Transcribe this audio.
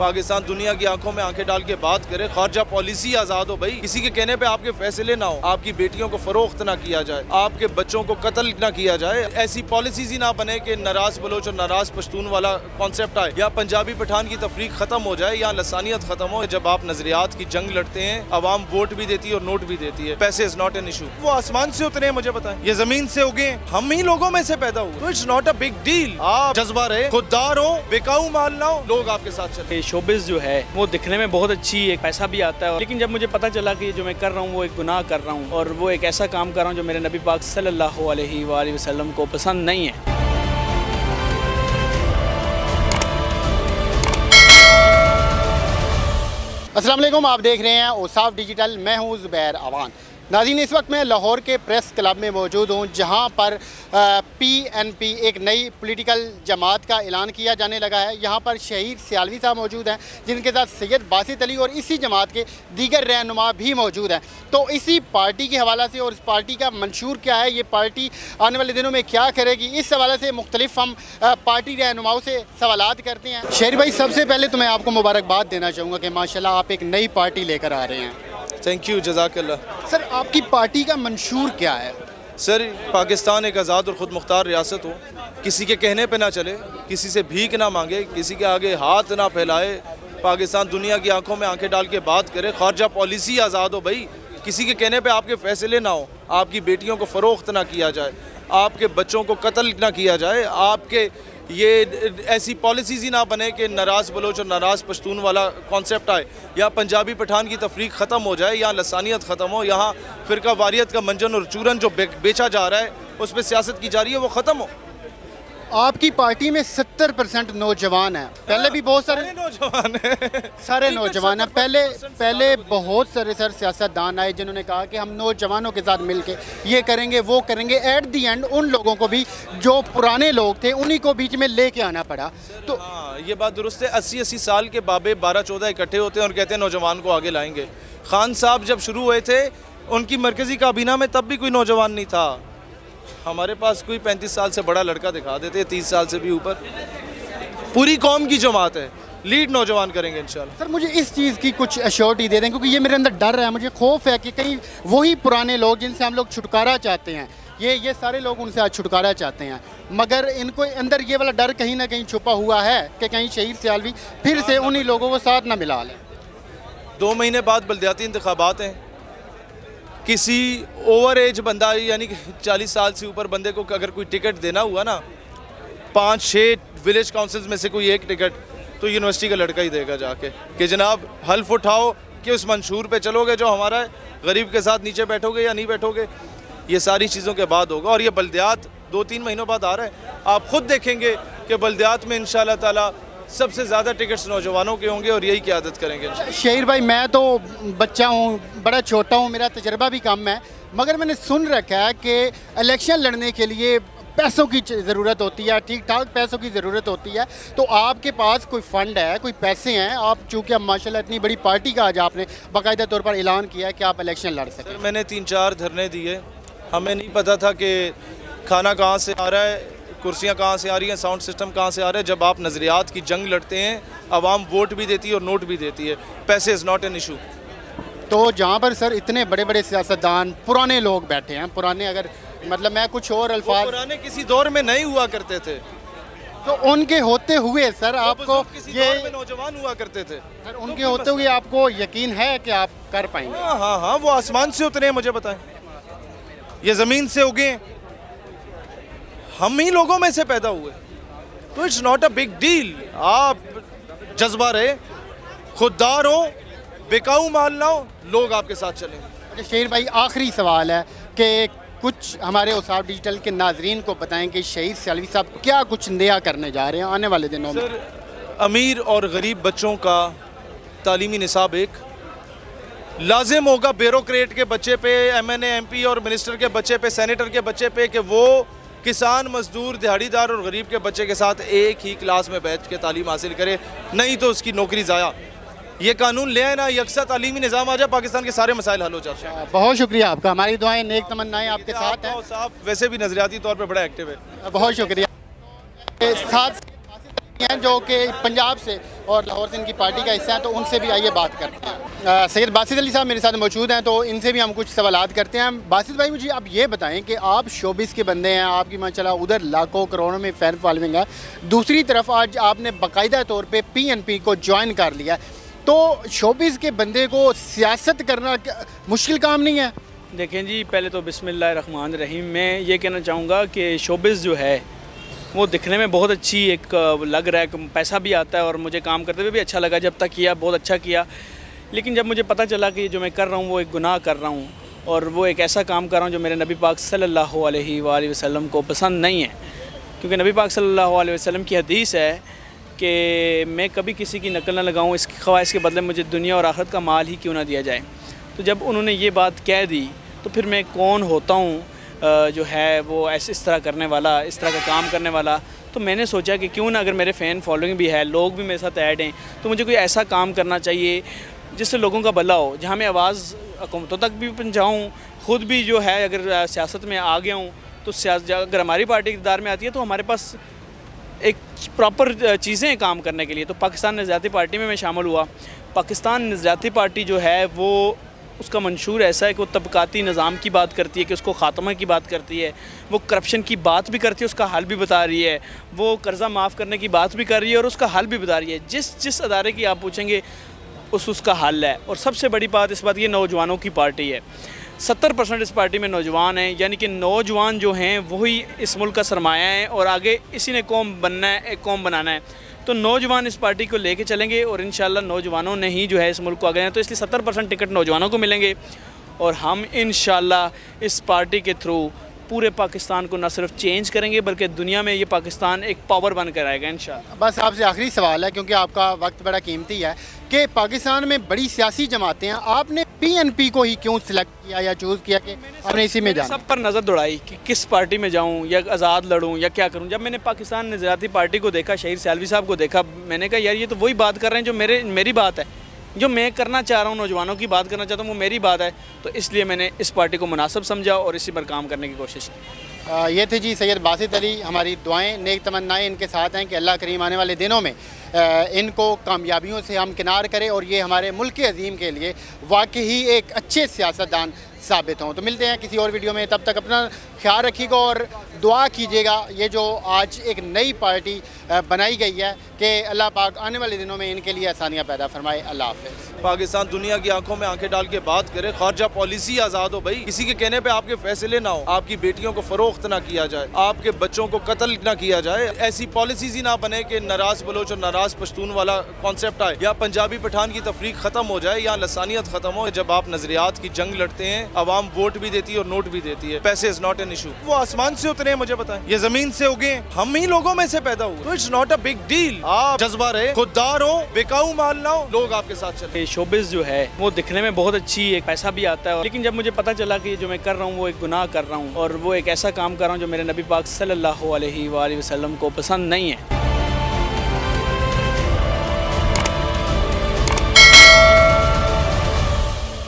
पाकिस्तान दुनिया की आंखों में आंखें डाल के बात करे, खारजा पॉलिसी आज़ाद हो भाई, किसी के कहने पे आपके फैसले ना हो, आपकी बेटियों को फरोख्त ना किया जाए, आपके बच्चों को कत्ल ना किया जाए, ऐसी पॉलिसीज ही ना बने कि नाराज बलोच और नाराज पश्तून वाला कॉन्सेप्ट आए, या पंजाबी पठान की तफरीक खत्म हो जाए, या लसानियत खत्म हो। जब आप नजरियात की जंग लड़ते हैं, अवाम वोट भी देती है और नोट भी देती है। पैसे इज नॉट एन इशू। वो आसमान से उतरे, मुझे बताएं, ये जमीन से उगे, हम ही लोगों में से पैदा हुए, तो it's not a big deal. आप जज्बा रहे, खुददार हो, बेकाऊ माल ना हो, लोग आपके साथ चले। शोबिस जो है वो दिखने में बहुत अच्छी, एक पैसा भी आता है, लेकिन जब मुझे पता चला कि जो मैं कर रहा हूँ वो एक गुनाह कर रहा हूँ और वो एक ऐसा काम कर रहा हूँ जो मेरे नबी पाक सल्लल्लाहु अलैहि वसल्लम को पसंद नहीं है। अस्सलाम वालेकुम, आप देख रहे हैं औसाफ डिजिटल। मैं हूं ज़ुबैर अवान। नाज़रीन, इस वक्त मैं लाहौर के प्रेस क्लब में मौजूद हूं, जहां पर PNP एक नई पॉलिटिकल जमात का ऐलान किया जाने लगा है। यहां पर शहीद सियालवी साहब मौजूद हैं, जिनके साथ सैयद बासित अली और इसी जमात के दीगर रहनुमा भी मौजूद हैं। तो इसी पार्टी के हवाला से और इस पार्टी का मंशूर क्या है, ये पार्टी आने वाले दिनों में क्या करेगी, इस हवाले से मुख्तलिफ हम पार्टी रहनुमाओं से सवालात करते हैं। शेर भाई, सबसे पहले तो मैं आपको मुबारकबाद देना चाहूँगा कि माशाल्लाह आप एक नई पार्टी लेकर आ रहे हैं। थैंक यू, जज़ाकल्लाह। सर, आपकी पार्टी का मंशूर क्या है? सर, पाकिस्तान एक आज़ाद और ख़ुद मुख्तार रियासत हो, किसी के कहने पे ना चले, किसी से भीख ना मांगे, किसी के आगे हाथ ना फैलाए, पाकिस्तान दुनिया की आंखों में आंखें डाल के बात करे, खारजा पॉलिसी आज़ाद हो भाई, किसी के कहने पे आपके फैसले ना हो, आपकी बेटियों को फ़रोख्त ना किया जाए, आपके बच्चों को कत्ल ना किया जाए, आपके ये ऐसी पॉलिसीज़ ही ना बने कि नाराज़ बलोच और नाराज़ पश्तून वाला कॉन्सेप्ट आए, या पंजाबी पठान की तफरीक ख़त्म हो जाए, या लसानियत ख़त्म हो, यहाँ फ़िरका वारियत का मंजन और चूरन जो बेचा जा रहा है, उस पर सियासत की जा रही है, वो ख़त्म हो। आपकी पार्टी में 70% नौजवान हैं। पहले भी बहुत सारे नौजवान हैं, सारे नौजवान हैं। पहले बहुत सारे सियासतदान आए जिन्होंने कहा कि हम नौजवानों के साथ मिलके ये करेंगे वो करेंगे। एट दी एंड उन लोगों को भी, जो पुराने लोग थे, उन्हीं को बीच में लेके आना पड़ा। तो हाँ, ये बात दुरुस्त है। 80-80 साल के बाबे 12-14 इकट्ठे होते हैं और कहते हैं नौजवान को आगे लाएंगे। खान साहब जब शुरू हुए थे, उनकी मरकज़ी काबीना में तब भी कोई नौजवान नहीं था। हमारे पास कोई 35 साल से बड़ा लड़का दिखा देते, 30 साल से भी ऊपर। पूरी कौम की जमात है, लीड नौजवान करेंगे इंशाल्लाह। सर, मुझे इस चीज़ की कुछ एश्योरिटी दे दें, क्योंकि ये मेरे अंदर डर है, मुझे खौफ है कि कहीं वही पुराने लोग जिनसे हम लोग छुटकारा चाहते हैं, ये सारे लोग उनसे आज छुटकारा चाहते हैं, मगर इनको अंदर ये वाला डर कहीं ना कहीं छुपा हुआ है कि कहीं शहीद सियालवी फिर से उन्हीं लोगों को साथ ना मिला लें। 2 महीने बाद बल्दियाती इंतखाबात हैं। किसी ओवर एज बंदा, यानी कि 40 साल से ऊपर बंदे को अगर कोई टिकट देना हुआ ना, 5-6 विलेज काउंसिल्स में से कोई एक टिकट, तो यूनिवर्सिटी का लड़का ही देगा जाके कि जनाब हल्फ उठाओ कि उस मंशूर पे चलोगे जो हमारा है, गरीब के साथ नीचे बैठोगे या नहीं बैठोगे। ये सारी चीज़ों के बाद होगा, और ये बल्दियात 2-3 महीनों बाद आ रहा है। आप खुद देखेंगे कि बल्दियात में इंशाल्लाह ताला सबसे ज़्यादा टिकट्स नौजवानों के होंगे और यही क़यादत करेंगे। शेर भाई, मैं तो बच्चा हूँ, बड़ा छोटा हूँ, मेरा तजर्बा भी कम है, मगर मैंने सुन रखा है कि इलेक्शन लड़ने के लिए पैसों की ज़रूरत होती है, ठीक ठाक पैसों की ज़रूरत होती है। तो आपके पास कोई फ़ंड है, कोई पैसे हैं? आप चूँकि अब माशाल्लाह इतनी बड़ी पार्टी का आज आपने बाकायदा तौर पर ऐलान किया है कि आप इलेक्शन लड़ सकें। सर, मैंने 3-4 धरने दिए। हमें नहीं पता था कि खाना कहाँ से आ रहा है, कुर्सियाँ कहाँ से आ रही हैं, साउंड सिस्टम कहाँ से आ रहा है। जब आप नज़रियात की जंग लड़ते हैं, अवाम वोट भी देती है और नोट भी देती है। पैसे इज़ नॉट एन इशू। तो जहाँ पर सर इतने बड़े बड़े सियासतदान पुराने लोग बैठे हैं, पुराने, अगर मतलब मैं कुछ और अल्फाज, पुराने किसी दौर में नहीं हुआ करते थे, तो उनके होते हुए सर आपको किसी ये दौर में नौजवान हुआ करते थे, सर उनके होते हुए आपको यकीन है कि आप कर पाएंगे? हाँ, वो आसमान से उतरे, मुझे बताएं, ये ज़मीन से उगे, हम ही लोगों में से पैदा हुए, तो it's not a big deal. आप जज्बा रहे, खुददार हो, बेकाऊ माल ना हो, लोग आपके साथ चलेंगे। शेर भाई, आखिरी सवाल है कि कुछ हमारे औसाफ डिजिटल के नाजरीन को बताएं कि शहीद सियालवी साहब क्या कुछ नया करने जा रहे हैं आने वाले दिनों में? सर, अमीर और गरीब बच्चों का तालीमी निसाब एक लाजिम होगा ब्यूरोक्रेट के बच्चे पे, MNA MP और मिनिस्टर के बच्चे पे, सेनेटर के बच्चे पे, कि वो किसान, मजदूर, दिहाड़ीदार और गरीब के बच्चे के साथ एक ही क्लास में बैठ के तालीम हासिल करे, नहीं तो उसकी नौकरी ज़ाया। ये कानून ले आए ना, यकसा तालीमी निज़ाम आ जाए, पाकिस्तान के सारे मसाइल हल हो जाते हैं। बहुत शुक्रिया आपका, हमारी दुआएं नेक तमन्नाएं आपके साथ हैं। वैसे भी नजरियाती तौर पर बड़ा एक्टिव है। बहुत शुक्रिया। साथ हैं जो कि पंजाब से और लाहौर से इनकी पार्टी का हिस्सा है, तो उनसे भी आइए बात करते हैं। सैयद बासित अली साहब मेरे साथ मौजूद हैं, तो इनसे भी हम कुछ सवालात करते हैं। बासित भाई, मुझे आप ये बताएं कि आप शोबिस के बंदे हैं, आपकी माशाल्लाह उधर लाखों करोड़ों में फ़ैन फॉलोइंग है, दूसरी तरफ आज आपने बाकायदा तौर पर PNP को ज्वाइन कर लिया, तो शोबिस के बंदे को सियासत करना मुश्किल काम नहीं है? देखें जी, पहले तो बिस्मिल्लाहिर्रहमानिर्रहीम, मैं ये कहना चाहूँगा कि शोबिस जो है वो दिखने में बहुत अच्छी एक लग रहा है कि पैसा भी आता है और मुझे काम करते हुए भी अच्छा लगा, जब तक किया बहुत अच्छा किया। लेकिन जब मुझे पता चला कि जो मैं कर रहा हूँ वो एक गुनाह कर रहा हूँ और वो एक ऐसा काम कर रहा हूँ जो मेरे नबी पाक सल्लल्लाहु अलैहि वसल्लम को पसंद नहीं है, क्योंकि नबी पाक सल्लल्लाहु अलैहि वसल्लम की हदीस है कि मैं कभी किसी की नकल ना लगाऊँ, इसकी ख्वाहिश के बदले मुझे दुनिया और आखिरत का माल ही क्यों ना दिया जाए। तो जब उन्होंने ये बात कह दी तो फिर मैं कौन होता हूँ जो है वो ऐसे इस तरह करने वाला, इस तरह का काम करने वाला। तो मैंने सोचा कि क्यों ना, अगर मेरे फ़ैन फॉलोइंग भी है, लोग भी मेरे साथ ऐड हैं, तो मुझे कोई ऐसा काम करना चाहिए जिससे लोगों का भला हो, जहाँ मैं आवाज़ हुकूमतों तक भी पहुँचाऊँ, ख़ुद भी जो है अगर सियासत में आ गया हूँ तो अगर हमारी पार्टी इक़्तिदार में आती है तो हमारे पास एक प्रॉपर चीज़ें हैं काम करने के लिए। तो पाकिस्तान नज़ाती पार्टी में मैं शामिल हुआ। पाकिस्तान नज़ाती पार्टी जो है वो, उसका मंशूर ऐसा है कि वो तबकाती निज़ाम की बात करती है, कि उसको ख़ात्मा की बात करती है, वो करप्शन की बात भी करती है, उसका हल भी बता रही है, वो कर्ज़ा माफ़ करने की बात भी कर रही है और उसका हल भी बता रही है। जिस अदारे की आप पूछेंगे उसका हल है। और सबसे बड़ी बात इस बात, ये नौजवानों की पार्टी है। 70% इस पार्टी में नौजवान हैं, यानी कि नौजवान जो हैं वही इस मुल्क का सरमाया है और आगे इसी ने कौम बनना है, एक कौम बनाना है। तो नौजवान इस पार्टी को लेके चलेंगे और इंशाल्लाह नौजवानों ने ही जो है इस मुल्क को आगे, तो इसलिए 70% टिकट नौजवानों को मिलेंगे और हम इंशाल्लाह इस पार्टी के थ्रू पूरे पाकिस्तान को न सिर्फ चेंज करेंगे बल्कि दुनिया में ये पाकिस्तान एक पावर बन कर आएगा इंशाल्लाह। बस आपसे आखिरी सवाल है, क्योंकि आपका वक्त बड़ा कीमती है, कि पाकिस्तान में बड़ी सियासी जमातें हैं, आपने PNP को ही क्यों सिलेक्ट किया या चूज़ किया कि आपने इसी में जाना? सब पर नज़र दौड़ाई कि किस पार्टी में जाऊं या आज़ाद लड़ूं या क्या करूं। जब मैंने पाकिस्तान नज़ाती पार्टी को देखा, शहीद सियालवी साहब को देखा, मैंने कहा यार ये तो वही बात कर रहे हैं जो मेरी बात है, जो मैं करना चाह रहा हूँ, नौजवानों की बात करना चाहता हूँ, वो मेरी बात है। तो इसलिए मैंने इस पार्टी को मुनासिब समझा और इसी पर काम करने की कोशिश की। ये थे जी सैयद बासित अली। हमारी दुआएं, नेक तमन्नाएं इनके साथ हैं कि अल्लाह करीम आने वाले दिनों में इनको कामयाबियों से हम किनार करें और ये हमारे मुल्क अज़ीम के लिए वाकई एक अच्छे सियासतदान साबित हों। तो मिलते हैं किसी और वीडियो में, तब तक अपना ख्याल रखिएगा और दुआ कीजिएगा। ये जो आज एक नई पार्टी बनाई गई है कि अल्लाह पाक आने वाले दिनों में इनके लिए आसानियाँ पैदा फरमाए। अल्लाह हाफ़िज़। पाकिस्तान दुनिया की आंखों में आंखें डाल के बात करे, खारजा पॉलिसी आज़ाद हो भाई, किसी के कहने पे आपके फैसले ना हो, आपकी बेटियों को फरोख्त ना किया जाए, आपके बच्चों को कत्ल ना किया जाए, ऐसी पॉलिसीज ही ना बने कि नाराज बलोच और नाराज पश्तून वाला कॉन्सेप्ट आए, या पंजाबी पठान की तफरीक खत्म हो जाए, या लसानियत खत्म हो। जब आप नजरियात की जंग लड़ते हैं, अवाम वोट भी देती है और नोट भी देती है। पैसे इज नॉट एन इशू। वो आसमान से उतरे, मुझे पता है, ये जमीन से उगे, हम ही लोगों में से पैदा हुए, तो it's not a big deal. आप जज्बा रहे, खुददार हो, बेकाऊ माल ना हो, लोग आपके साथ चले। शोबिस जो है वो दिखने में बहुत अच्छी, एक पैसा भी आता है, लेकिन जब मुझे पता चला कि जो मैं कर रहा हूँ वो एक गुनाह कर रहा हूँ और वो एक ऐसा काम कर रहा हूँ जो मेरे नबी पाक सल्लल्लाहु अलैहि वसल्लम को पसंद नहीं है,